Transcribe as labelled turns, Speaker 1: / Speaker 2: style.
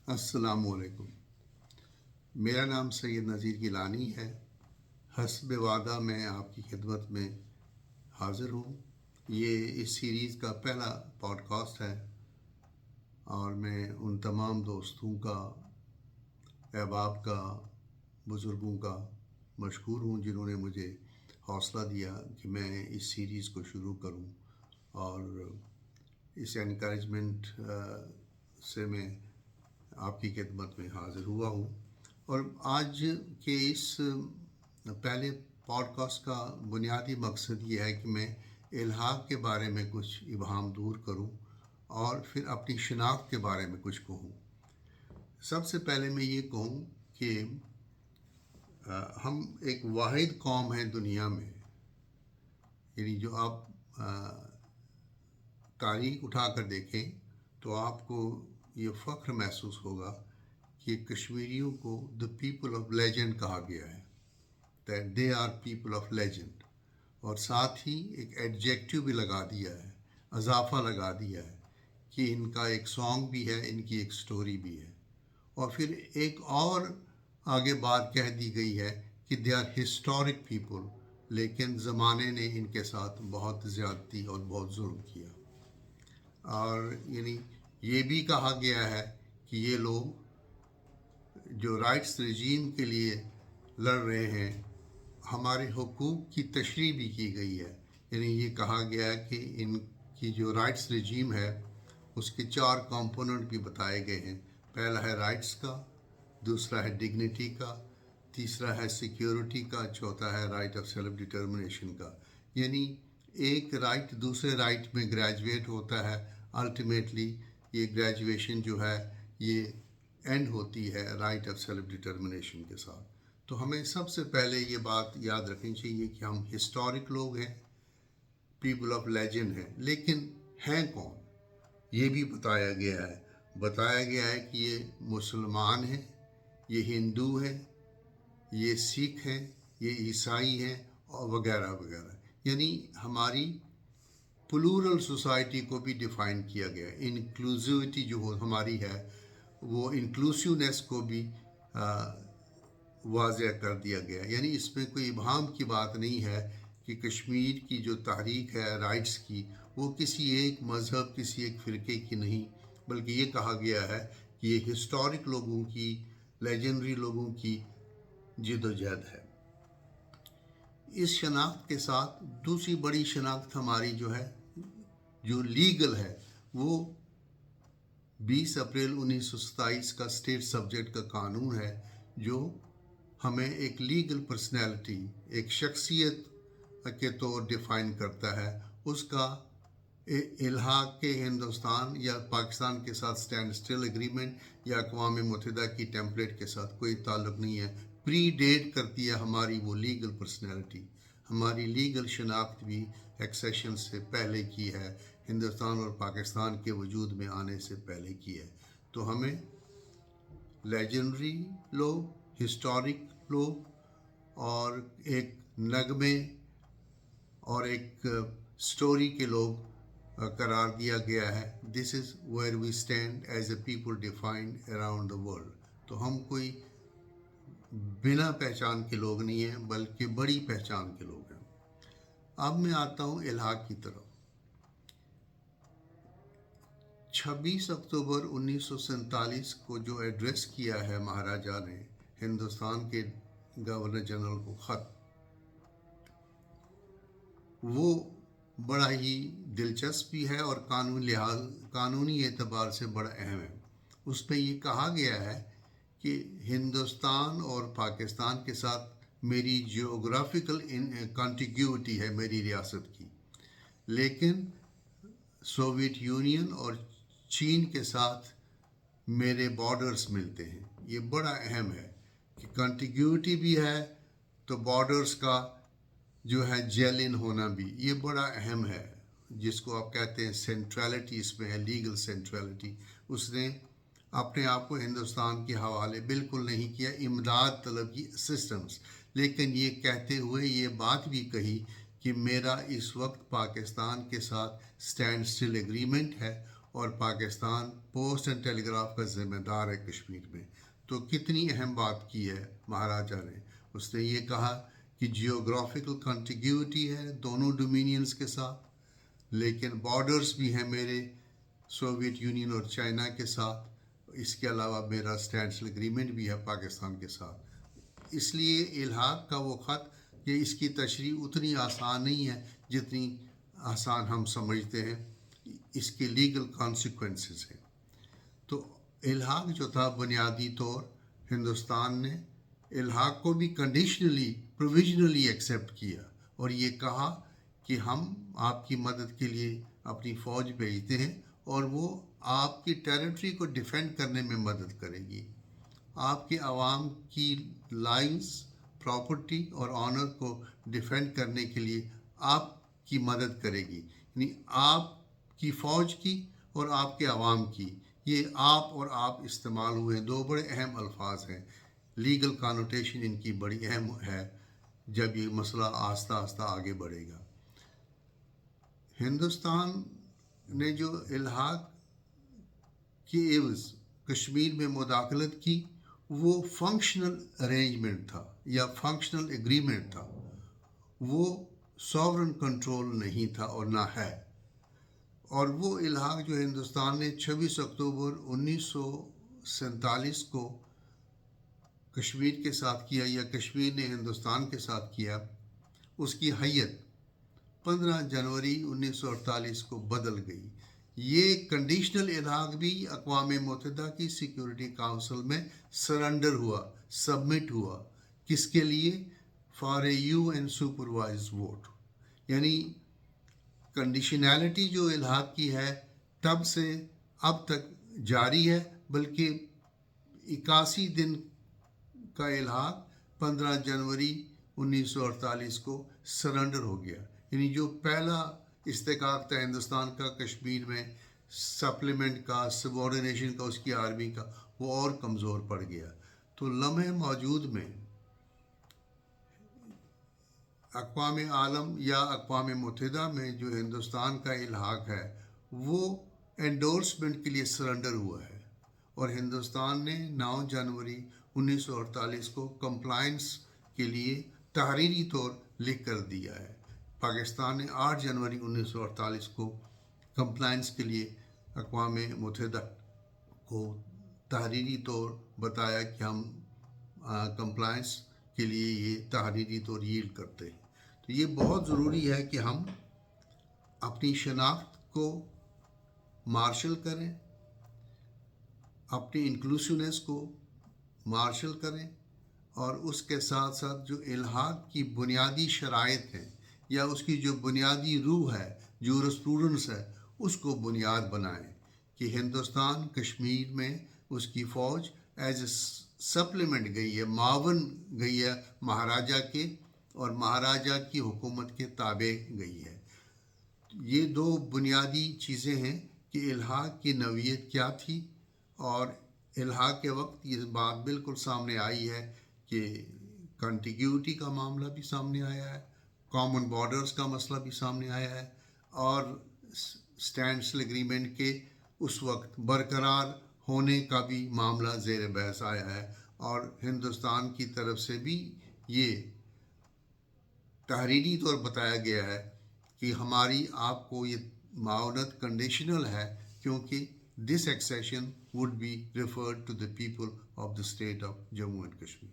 Speaker 1: السلام علیکم. میرا نام سید نذیر گیلانی ہے. حسب وعدہ میں آپ کی خدمت میں حاضر ہوں. یہ اس سیریز کا پہلا پوڈ کاسٹ ہے اور میں ان تمام دوستوں کا، احباب کا، بزرگوں کا مشکور ہوں جنہوں نے مجھے حوصلہ دیا کہ میں اس سیریز کو شروع کروں، اور اس انکریجمنٹ سے میں آپ کی خدمت میں حاضر ہوا ہوں. اور آج کے اس پہلے پوڈ کاسٹ کا بنیادی مقصد یہ ہے کہ میں الحاق کے بارے میں کچھ ابہام دور کروں اور پھر اپنی شناخت کے بارے میں کچھ کہوں. سب سے پہلے میں یہ کہوں کہ ہم ایک واحد قوم ہیں دنیا میں. یعنی جو آپ تاریخ اٹھا کر دیکھیں تو آپ کو یہ فخر محسوس ہوگا کہ کشمیریوں کو دا پیپل آف لیجنڈ کہا گیا ہے، that they are people of legend. اور ساتھ ہی ایک ایڈجیکٹیو بھی لگا دیا ہے، اضافہ لگا دیا ہے کہ ان کا ایک سانگ بھی ہے، ان کی ایک سٹوری بھی ہے. اور پھر ایک اور آگے بات کہہ دی گئی ہے کہ دے آر ہسٹورک پیپل، لیکن زمانے نے ان کے ساتھ بہت زیادتی اور بہت ظلم کیا. اور یعنی یہ بھی کہا گیا ہے کہ یہ لوگ جو رائٹس رجیم کے لیے لڑ رہے ہیں، ہمارے حقوق کی تشریح بھی کی گئی ہے. یعنی یہ کہا گیا ہے کہ ان کی جو رائٹس رجیم ہے اس کے 4 کمپوننٹ بھی بتائے گئے ہیں. پہلا ہے رائٹس کا، دوسرا ہے ڈگنیٹی کا، تیسرا ہے سیکیورٹی کا، چوتھا ہے رائٹ آف سیلف ڈٹرمنیشن کا. یعنی ایک رائٹ دوسرے رائٹ میں گریجویٹ ہوتا ہے. الٹیمیٹلی یہ گریجویشن جو ہے یہ اینڈ ہوتی ہے رائٹ آف سیلف ڈٹرمنیشن کے ساتھ. تو ہمیں سب سے پہلے یہ بات یاد رکھنی چاہیے کہ ہم ہسٹورک لوگ ہیں، پیپل آف لیجنڈ ہیں. لیکن ہیں کون؟ یہ بھی بتایا گیا ہے کہ یہ مسلمان ہیں، یہ ہندو ہیں، یہ سکھ ہیں، یہ عیسائی ہیں، اور وغیرہ وغیرہ. یعنی ہماری پلورل سوسائٹی کو بھی ڈیفائن کیا گیا ہے. انکلوزیوٹی جو ہماری ہے وہ انکلوسیونیس کو بھی واضح کر دیا گیا. یعنی اس میں کوئی ابہام کی بات نہیں ہے کہ کشمیر کی جو تحریک ہے رائٹس کی، وہ کسی ایک مذہب، کسی ایک فرقے کی نہیں، بلکہ یہ کہا گیا ہے کہ یہ ہسٹورک لوگوں کی، لیجنڈری لوگوں کی جد و جہد ہے. اس شناخت کے ساتھ دوسری بڑی شناخت ہماری جو ہے، جو لیگل ہے، وہ 20 اپریل 1927 کا اسٹیٹ سبجیکٹ کا قانون ہے، جو ہمیں ایک لیگل پرسنالٹی، ایک شخصیت کے طور ڈیفائن کرتا ہے. اس کا الحاق کے ہندوستان یا پاکستان کے ساتھ اسٹینڈ اسٹل ایگریمنٹ یا اقوام متحدہ کی ٹیمپلیٹ کے ساتھ کوئی تعلق نہیں ہے. پری ڈیٹ کرتی ہے ہماری وہ لیگل پرسنالٹی. ہماری لیگل شناخت بھی ایکسیشن سے پہلے کی ہے، ہندوستان اور پاکستان کے وجود میں آنے سے پہلے کی ہے. تو ہمیں لیجنڈری لوگ، ہسٹورک لوگ، اور ایک نغمے اور ایک سٹوری کے لوگ قرار دیا گیا ہے. This is where we stand as a people defined around the world. تو ہم کوئی بنا پہچان کے لوگ نہیں ہیں، بلکہ بڑی پہچان کے لوگ ہیں. اب میں آتا ہوں الحاق کی طرف. 26 اکتوبر 1947 کو جو ایڈریس کیا ہے مہاراجا نے ہندوستان کے گورنر جنرل کو خط، وہ بڑا ہی دلچسپ بھی ہے اور قانونی اعتبار سے بڑا اہم ہے. اس میں یہ کہا گیا ہے کہ ہندوستان اور پاکستان کے ساتھ میری جیوگرافیکل کنٹیگیوٹی ہے میری ریاست کی، لیکن سوویت یونین اور چین کے ساتھ میرے بارڈرز ملتے ہیں. یہ بڑا اہم ہے کہ کنٹیگیوٹی بھی ہے تو بارڈرز کا جو ہے جیل ان ہونا بھی، یہ بڑا اہم ہے. جس کو آپ کہتے ہیں سینٹرلٹی، اس میں ہے لیگل سینٹرلٹی. اس نے اپنے آپ کو ہندوستان کے حوالے بالکل نہیں کیا، امداد طلب کی، اسسٹنس، لیکن یہ کہتے ہوئے یہ بات بھی کہی کہ میرا اس وقت پاکستان کے ساتھ اسٹینڈ اسٹل ایگریمنٹ ہے اور Pakistan post and telegraph کا ذمہ دار ہے کشمیر میں. تو کتنی اہم بات کی ہے مہاراجا نے. اس نے یہ کہا کہ جیوگرافیکل کنٹیگیوٹی ہے دونوں ڈومینینز کے ساتھ، لیکن بارڈرز بھی ہیں میرے سوویت یونین اور چائنا کے ساتھ. اس کے علاوہ میرا اسٹینڈ اگریمنٹ بھی ہے پاکستان کے ساتھ. اس لیے الحاق کا وہ خط کہ اس کی تشریح اتنی آسان نہیں ہے جتنی آسان ہم سمجھتے ہیں. اس کے لیگل کانسیکوینسز ہیں. تو الحاق جو تھا بنیادی طور ہندوستان نے الحاق کو بھی کنڈیشنلی پروویژنلی ایکسیپٹ کیا اور یہ کہا کہ ہم آپ کی مدد کے لیے اپنی فوج بھیجتے ہیں اور وہ آپ کی ٹیریٹری کو ڈیفینڈ کرنے میں مدد کرے گی. آپ کے عوام کی لائفز، پراپرٹی اور آنر کو ڈیفینڈ کرنے کے لیے آپ کی مدد کرے گی. یعنی آپ کی فوج کی اور آپ کے عوام کی. یہ آپ اور آپ استعمال ہوئے دو بڑے اہم الفاظ ہیں. لیگل کانوٹیشن ان کی بڑی اہم ہے جب یہ مسئلہ آہستہ آہستہ آگے بڑھے گا. ہندوستان نے جو الحاق کے عوض کشمیر میں مداخلت کی وہ فنکشنل ارینجمنٹ تھا یا فنکشنل ایگریمنٹ تھا. وہ ساورن کنٹرول نہیں تھا اور نہ ہے. اور وہ الحاق جو ہندوستان نے 26 اکتوبر 1947 کو کشمیر کے ساتھ کیا یا کشمیر نے ہندوستان کے ساتھ کیا، اس کی حیت 15 جنوری 1948 کو بدل گئی. یہ کنڈیشنل الحاق بھی اقوام متحدہ کی سیکیورٹی کونسل میں سرنڈر ہوا، سبمٹ ہوا. کس کے لیے؟ For a U N supervise vote. یعنی کنڈیشنالٹی جو الحاق کی ہے تب سے اب تک جاری ہے، بلکہ 81 دن کا الحاق 15 جنوری 1948 کو سرنڈر ہو گیا. یعنی جو پہلا استحقاق تھا ہندوستان کا کشمیر میں سپلیمنٹ کا، سبارڈینیشن کا، اس کی آرمی کا، وہ اور کمزور پڑ گیا. تو لمحے موجود میں اقوام عالم یا اقوام متحدہ میں جو ہندوستان کا الحاق ہے وہ انڈورسمنٹ کے لیے سرنڈر ہوا ہے اور ہندوستان نے 9 جنوری 1948 کو کمپلائنس کے لیے تحریری طور لکھ کر دیا ہے. پاکستان نے 8 جنوری 1948 کو کمپلائنس کے لیے اقوام متحدہ کو تحریری طور بتایا کہ ہم کمپلائنس کے لیے یہ تحریری طور ییلڈ کرتے ہیں. تو یہ بہت ضروری ہے کہ ہم اپنی شناخت کو مارشل کریں، اپنی انکلوسیونیس کو مارشل کریں اور اس کے ساتھ ساتھ جو الحاق کی بنیادی شرائط ہیں یا اس کی جو بنیادی روح ہے، جورسپروڈنس ہے، اس کو بنیاد بنائیں کہ ہندوستان کشمیر میں اس کی فوج ایز اے سپلیمنٹ گئی ہے، معاون گئی ہے مہاراجا کے اور مہاراجا کی حکومت کے تابع گئی ہے. یہ دو بنیادی چیزیں ہیں کہ الحاق کی نوعیت کیا تھی اور الحاق کے وقت یہ بات بالکل سامنے آئی ہے کہ کنٹیگیوٹی کا معاملہ بھی سامنے آیا ہے، کامن بارڈرز کا مسئلہ بھی سامنے آیا ہے اور اسٹینڈ اسٹل اگریمنٹ کے اس وقت برقرار ہونے کا بھی معاملہ زیر بحث آیا ہے. اور ہندوستان کی طرف سے بھی یہ تحریری طور بتایا گیا ہے کہ ہماری آپ کو یہ معاونت کنڈیشنل ہے کیونکہ دس accession would be referred to the people of the state of Jammu and Kashmir.